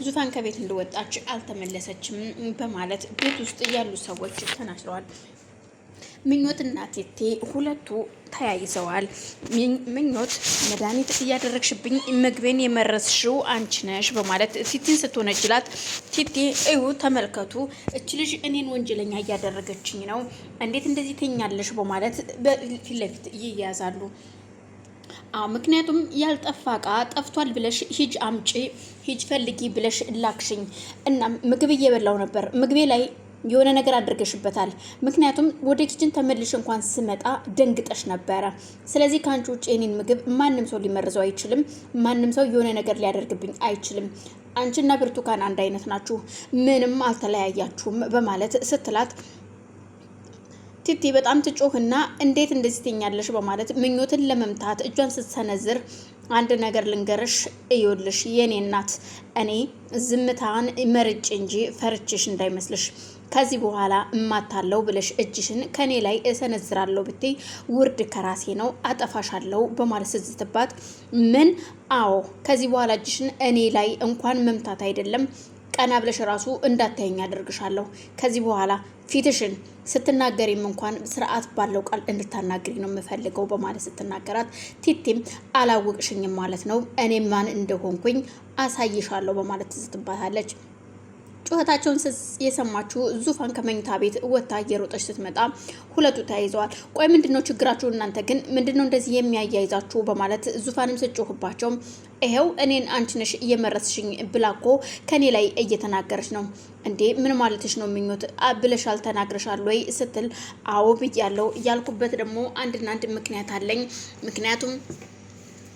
ዙፋን ከቤት እንደወጣች አልተመለሰችም በማለት ቤት ውስጥ ያሉ ሰዎች ተናግረዋል። ምኞትና ቴቴ ሁለቱ ተያይዘዋል። ምኞት መድኃኒት እያደረግሽብኝ ምግቤን የመረስሽው አንቺ ነሽ በማለት ቲቲን ስትወነጅላት፣ ቲቲ እዩ ተመልከቱ፣ እች ልጅ እኔን ወንጀለኛ እያደረገችኝ ነው፣ እንዴት እንደዚህ ትኛለሽ በማለት በፊት ለፊት ይያዛሉ። ምክንያቱም ያልጠፋ እቃ ጠፍቷል ብለሽ ሂጅ አምጪ ሂጅ ፈልጊ ብለሽ ላክሽኝ እና ምግብ እየበላው ነበር፣ ምግቤ ላይ የሆነ ነገር አድርገሽበታል። ምክንያቱም ወደ ኪችን ተመልሽ እንኳን ስመጣ ደንግጠሽ ነበረ። ስለዚህ ከአንቺ ውጭ የኔን ምግብ ማንም ሰው ሊመርዘው አይችልም። ማንም ሰው የሆነ ነገር ሊያደርግብኝ አይችልም። አንቺና ብርቱካን አንድ አይነት ናችሁ፣ ምንም አልተለያያችሁም በማለት ስትላት ቲቲ በጣም ትጮህና እንዴት እንደዚህ ትኛለሽ በማለት ምኞትን ለመምታት እጇን ስትሰነዝር አንድ ነገር ልንገርሽ እዩልሽ የኔ እናት፣ እኔ ዝምታን መርጬ እንጂ ፈርቼሽ እንዳይመስልሽ። ከዚህ በኋላ እማታለው ብለሽ እጅሽን ከኔ ላይ እሰነዝራለሁ ብትይ ውርድ ከራሴ ነው፣ አጠፋሻለሁ በማለት ስትዝትባት ምን? አዎ ከዚህ በኋላ እጅሽን እኔ ላይ እንኳን መምታት አይደለም ቀና ብለሽ ራሱ እንዳታየኝ አደርግሻለሁ። ከዚህ በኋላ ፊትሽን ስትናገሪም እንኳን ስርዓት ባለው ቃል እንድታናገሪ ነው የምፈልገው በማለት ስትናገራት፣ ቲቲም አላወቅሽኝም ማለት ነው፣ እኔ ማን እንደሆንኩኝ አሳይሻለሁ በማለት ትዝትባታለች። ጩኸታቸውን የሰማችሁ ዙፋን ከመኝታ ቤት ወጥታ እየሮጠች ስትመጣ ሁለቱ ተያይዘዋል። ቆይ ምንድነው ችግራችሁ እናንተ ግን ምንድነው እንደዚህ የሚያያይዛችሁ በማለት ዙፋንም ስጮህባቸው ይሄው እኔን አንቺ ነሽ እየመረስሽኝ ብላኮ ከኔ ላይ እየተናገረች ነው እንዴ? ምን ማለትሽ ነው ምኞት ብለሻል ተናግረሻል ወይ ስትል አዎ ብያለሁ። ያልኩበት ደግሞ አንድና አንድ ምክንያት አለኝ። ምክንያቱም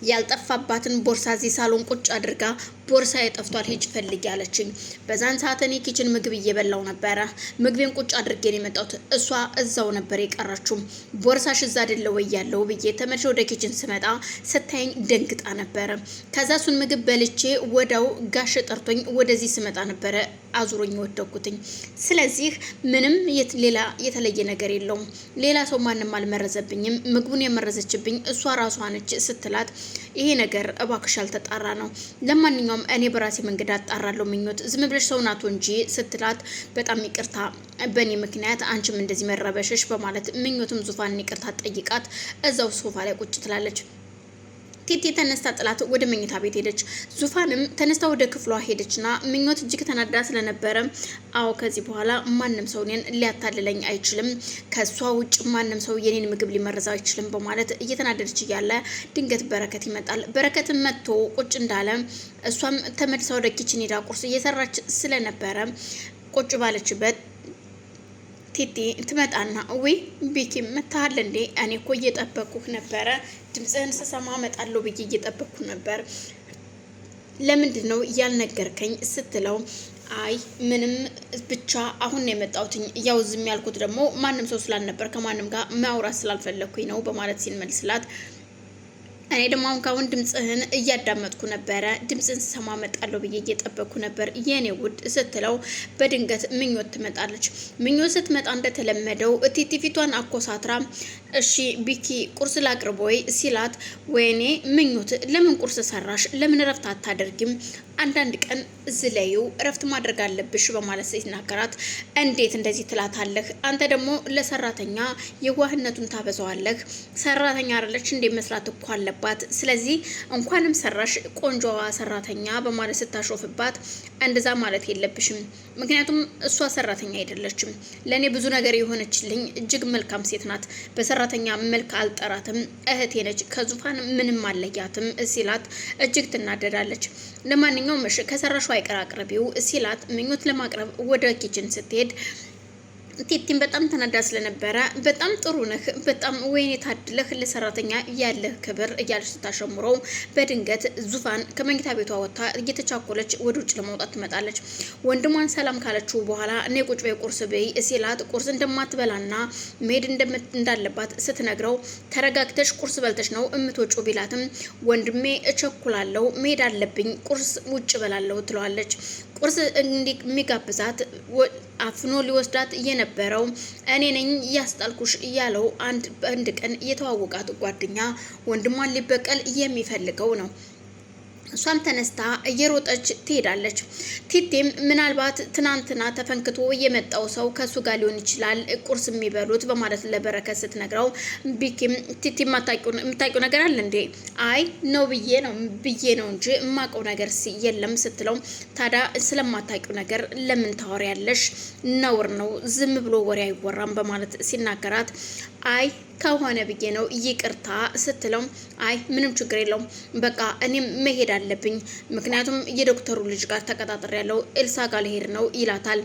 ያልጠፋባትን ቦርሳ እዚህ ሳሎን ቁጭ አድርጋ ቦርሳ የጠፍቷል ሂጅ ፈልጊ አለችኝ። በዛን ሰዓት እኔ ኪችን ምግብ እየበላው ነበረ። ምግቤን ቁጭ አድርጌ ነው የመጣሁት። እሷ እዛው ነበር የቀረችው። ቦርሳሽ እዛ አይደለ ወይ ያለው ብዬ ተመልሼ ወደ ኪችን ስመጣ ስታየኝ ደንግጣ ነበረ። ከዛ እሱን ምግብ በልቼ ወዳው ጋሽ ጠርቶኝ ወደዚህ ስመጣ ነበረ አዙሮኝ ወደኩትኝ። ስለዚህ ምንም ሌላ የተለየ ነገር የለውም። ሌላ ሰው ማንም አልመረዘብኝም። ምግቡን የመረዘችብኝ እሷ ራሷ ነች ስትላት ይሄ ነገር እባክሽ ያልተጣራ ነው። ለማንኛውም እኔ በራሴ መንገድ አጣራለሁ ምኞት ዝም ብለሽ ሰው ናት እንጂ ስትላት በጣም ይቅርታ በእኔ ምክንያት አንቺም እንደዚህ መረበሽሽ በማለት ምኞትም ዙፋንን ይቅርታ ጠይቃት እዛው ሶፋ ላይ ቁጭ ትላለች። ቲቲ ተነስታ ጥላት ወደ መኝታ ቤት ሄደች። ዙፋንም ተነስታ ወደ ክፍሏ ሄደችና ምኞት እጅግ ተናዳ ስለነበረ አዎ ከዚህ በኋላ ማንም ሰው እኔን ሊያታልለኝ አይችልም፣ ከሷ ውጭ ማንም ሰው የኔን ምግብ ሊመርዝ አይችልም በማለት እየተናደደች እያለ ድንገት በረከት ይመጣል። በረከትም መጥቶ ቁጭ እንዳለ እሷም ተመልሳ ወደ ኪችን ሄዳ ቁርስ እየሰራች ስለነበረ ቁጭ ባለችበት ቲቲ ትመጣና ወይ ቢኪ መታሃል እንዴ? እኔ እኮ እየጠበኩህ ነበረ፣ ድምፅህን ስሰማ እመጣለሁ ብዬ እየጠበኩህ ነበር፣ ለምንድን ነው ያልነገርከኝ ስትለው አይ ምንም ብቻ አሁን ነው የመጣሁትኝ፣ ያው ዝም ያልኩት ደግሞ ማንም ሰው ስላልነበር ከማንም ጋር ማውራት ስላልፈለኩኝ ነው በማለት ሲመልስላት እኔ ደግሞ አሁን ካሁን ድምፅህን እያዳመጥኩ ነበረ፣ ድምፅህን ስሰማ እመጣለሁ ብዬ እየጠበቅኩ ነበር የኔ ውድ ስትለው በድንገት ምኞት ትመጣለች። ምኞት ስትመጣ እንደተለመደው ቲቲ ፊቷን አኮሳትራ እሺ ቢኪ ቁርስ ላቅርብ ወይ ሲላት ወይኔ ምኞት ለምን ቁርስ ሰራሽ? ለምን እረፍት አታደርጊም? አንዳንድ ቀን ዝለዩ እረፍት ማድረግ አለብሽ በማለት ሲናገራት እንዴት እንደዚህ ትላታለህ? አንተ ደግሞ ለሰራተኛ የዋህነቱን ታበዛዋለህ። ሰራተኛ አይደለች እንዴ መስራት እኮ አለባት። ስለዚህ እንኳንም ሰራሽ ቆንጆዋ ሰራተኛ በማለት ስታሾፍባት እንደዛ ማለት የለብሽም። ምክንያቱም እሷ ሰራተኛ አይደለችም። ለኔ ብዙ ነገር የሆነችልኝ እጅግ መልካም ሴት ናት። በሰራተኛ መልክ አልጠራትም፣ እህቴ ነች፣ ከዙፋን ምንም አለያትም ሲላት እጅግ ትናደዳለች። ለማንኛውም እሺ ከሰራሽው አይቀር አቅርቢው ሲላት ምኞት ለማቅረብ ወደ ኪችን ስትሄድ ቲቲም በጣም ተናዳ ስለነበረ በጣም ጥሩ ነህ፣ በጣም ወይኔ ታድለህ፣ ለሰራተኛ ያለህ ክብር እያለች ስታሸምረው በድንገት ዙፋን ከመኝታ ቤቷ ወጥታ እየተቻኮለች ወደ ውጭ ለመውጣት ትመጣለች። ወንድሟን ሰላም ካለችው በኋላ እኔ ቁጭ በይ ቁርስ በይ ሲላት ቁርስ እንደማትበላና መሄድ እንዳለባት ስትነግረው ተረጋግተሽ ቁርስ በልተሽ ነው እምትወጪው ቢላትም ወንድሜ እቸኩላለሁ፣ መሄድ አለብኝ፣ ቁርስ ውጭ በላለሁ ትለዋለች። ቁርስ የሚጋብዛት አፍኖ ሊወስዳት የነበረው እኔ ነኝ ያስጣልኩሽ እያለው አንድ ቀን የተዋወቃት ጓደኛ ወንድሟን ሊበቀል የሚፈልገው ነው። እሷም ተነስታ እየሮጠች ትሄዳለች። ቲቲም ምናልባት ትናንትና ተፈንክቶ የመጣው ሰው ከሱ ጋር ሊሆን ይችላል ቁርስ የሚበሉት በማለት ለበረከት ስትነግረው ቢኪም ቲቲ የምታውቂው ነገር አለ እንዴ? አይ ነው ብዬ ነው እንጂ የማውቀው ነገር የለም ስትለው ታዲያ ስለማታውቂው ነገር ለምን ታወሪያለሽ? ነውር ነው፣ ዝም ብሎ ወሬ አይወራም በማለት ሲናገራት አይ ከሆነ ብዬ ነው ይቅርታ ስትለው አይ ምንም ችግር የለውም በቃ እኔም መሄድ አለብኝ ምክንያቱም የዶክተሩ ልጅ ጋር ተቀጣጥሬ ያለው ኤልሳ ጋር ልሄድ ነው ይላታል።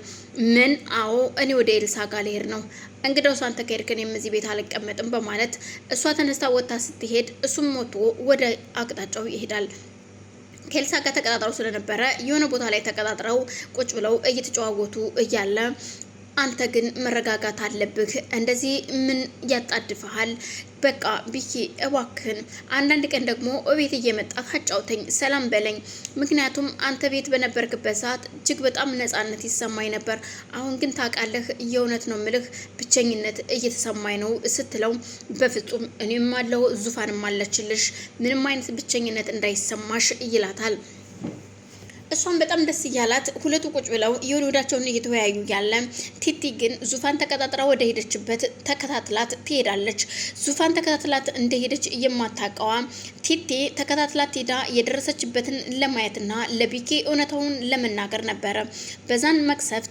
ምን? አዎ እኔ ወደ ኤልሳ ጋር ልሄድ ነው። እንግዲያው እሷን ተከሄድክ እኔም እዚህ ቤት አልቀመጥም በማለት እሷ ተነስታ ወጥታ ስትሄድ እሱም ሞቶ ወደ አቅጣጫው ይሄዳል። ከኤልሳ ጋር ተቀጣጥረው ስለነበረ የሆነ ቦታ ላይ ተቀጣጥረው ቁጭ ብለው እየተጨዋወቱ እያለ አንተ ግን መረጋጋት አለብህ። እንደዚህ ምን ያጣድፈሃል? በቃ ቢኪ እባክህን አንዳንድ ቀን ደግሞ እቤት እየመጣህ አጫውተኝ፣ ሰላም በለኝ። ምክንያቱም አንተ ቤት በነበርክበት ሰዓት እጅግ በጣም ነፃነት ይሰማኝ ነበር። አሁን ግን ታውቃለህ፣ የእውነት ነው ምልህ ብቸኝነት እየተሰማኝ ነው ስትለው በፍጹም እኔም አለሁ ዙፋንም አለችልሽ፣ ምንም አይነት ብቸኝነት እንዳይሰማሽ ይላታል። እሷን በጣም ደስ እያላት ሁለቱ ቁጭ ብለው የወዳቸውን እየተወያዩ ያለ ቲቲ ግን ዙፋን ተቀጣጥራ ወደ ሄደችበት ተከታትላት ትሄዳለች። ዙፋን ተከታትላት እንደሄደች የማታውቀዋ ቲቲ ተከታትላት ሄዳ የደረሰችበትን ለማየትና ለቢኬ እውነታውን ለመናገር ነበረ። በዛን መቅሰፍት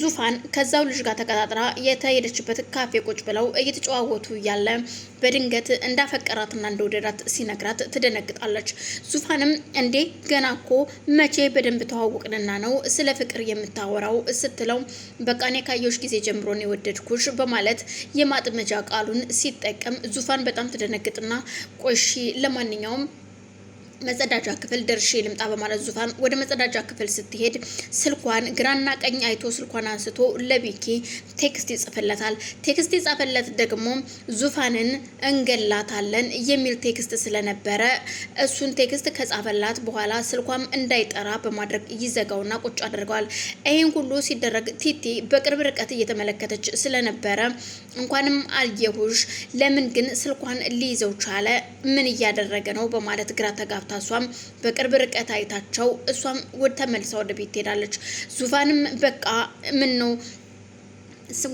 ዙፋን ከዛው ልጅ ጋር ተቀጣጥራ የተሄደችበት ካፌ ቁጭ ብለው እየተጨዋወቱ ያለ በድንገት እንዳፈቀራትና እንደወደዳት ሲነግራት ትደነግጣለች። ዙፋንም እንዴ ገና እኮ መቼ በደንብ ተዋወቅንና ነው ስለ ፍቅር የምታወራው ስትለው በቃ እኔ ካየሁሽ ጊዜ ጀምሮ ነው የወደድኩሽ በማለት የማጥመጃ ቃሉን ሲጠቀም ዙፋን በጣም ትደነግጥና ቆሺ ለማንኛውም መጸዳጃ ክፍል ደርሼ ልምጣ በማለት ዙፋን ወደ መጸዳጃ ክፍል ስትሄድ ስልኳን ግራና ቀኝ አይቶ ስልኳን አንስቶ ለቢኪ ቴክስት ይጽፍለታል። ቴክስት ይጻፈለት ደግሞ ዙፋንን እንገላታለን የሚል ቴክስት ስለነበረ እሱን ቴክስት ከጻፈላት በኋላ ስልኳም እንዳይጠራ በማድረግ ይዘጋውና ቁጭ አድርገዋል። ይህን ሁሉ ሲደረግ ቲቲ በቅርብ ርቀት እየተመለከተች ስለነበረ እንኳንም አየሁሽ፣ ለምን ግን ስልኳን ሊይዘው ቻለ? ምን እያደረገ ነው? በማለት ግራ ተጋብታ እሷም በቅርብ ርቀት አይታቸው እሷም ወደ ተመልሳ ወደ ቤት ትሄዳለች። ዙፋንም በቃ ምን ነው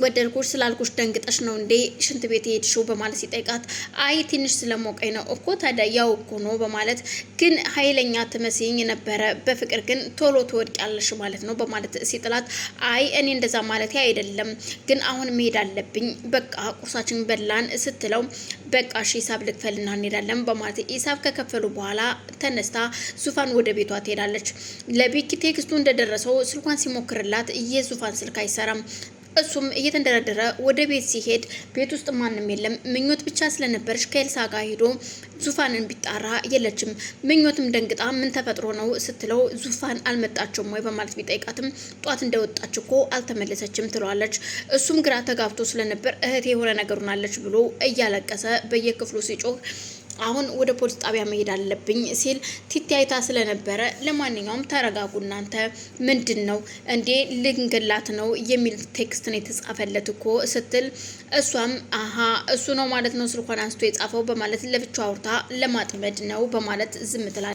ወደድኩሽ ስላልኩሽ ደንግጠሽ ነው እንዴ ሽንት ቤት ሄድሽው? በማለት ሲጠይቃት አይ ትንሽ ስለሞቀኝ ነው እኮ ታዲያ ያው እኮ ነው በማለት ግን ኃይለኛ ትመስይኝ ነበረ፣ በፍቅር ግን ቶሎ ትወድቂያለሽ ማለት ነው በማለት ሲጥላት አይ እኔ እንደዛ ማለት አይደለም ግን አሁን መሄድ አለብኝ በቃ ቁርሳችን በላን ስትለው በቃ እሺ ሂሳብ ልክፈልና እንሄዳለን በማለት ሂሳብ ከከፈሉ በኋላ ተነስታ ዙፋን ወደ ቤቷ ትሄዳለች። ለቢኪ ቴክስቱ እንደደረሰው ስልኳን ሲሞክርላት የዙፋን ስልክ አይሰራም። እሱም እየተንደረደረ ወደ ቤት ሲሄድ ቤት ውስጥ ማንም የለም። ምኞት ብቻ ስለነበረች ከኤልሳ ጋር ሄዶ ዙፋንን ቢጣራ የለችም። ምኞትም ደንግጣ ምን ተፈጥሮ ነው ስትለው ዙፋን አልመጣችም ወይ በማለት ቢጠይቃትም ጧት እንደወጣች እኮ አልተመለሰችም ትለዋለች። እሱም ግራ ተጋብቶ ስለነበር እህቴ የሆነ ነገር ሆናለች ብሎ እያለቀሰ በየክፍሉ ሲጮህ አሁን ወደ ፖሊስ ጣቢያ መሄድ አለብኝ ሲል ቲቲ አይታ ስለነበረ ለማንኛውም ተረጋጉ እናንተ ምንድን ነው እንዴ ልንገላት ነው የሚል ቴክስት ነው የተጻፈለት እኮ ስትል እሷም አሀ እሱ ነው ማለት ነው ስልኳን አንስቶ የጻፈው በማለት ለብቻው አውርታ ለማጥመድ ነው በማለት ዝም ትላለች።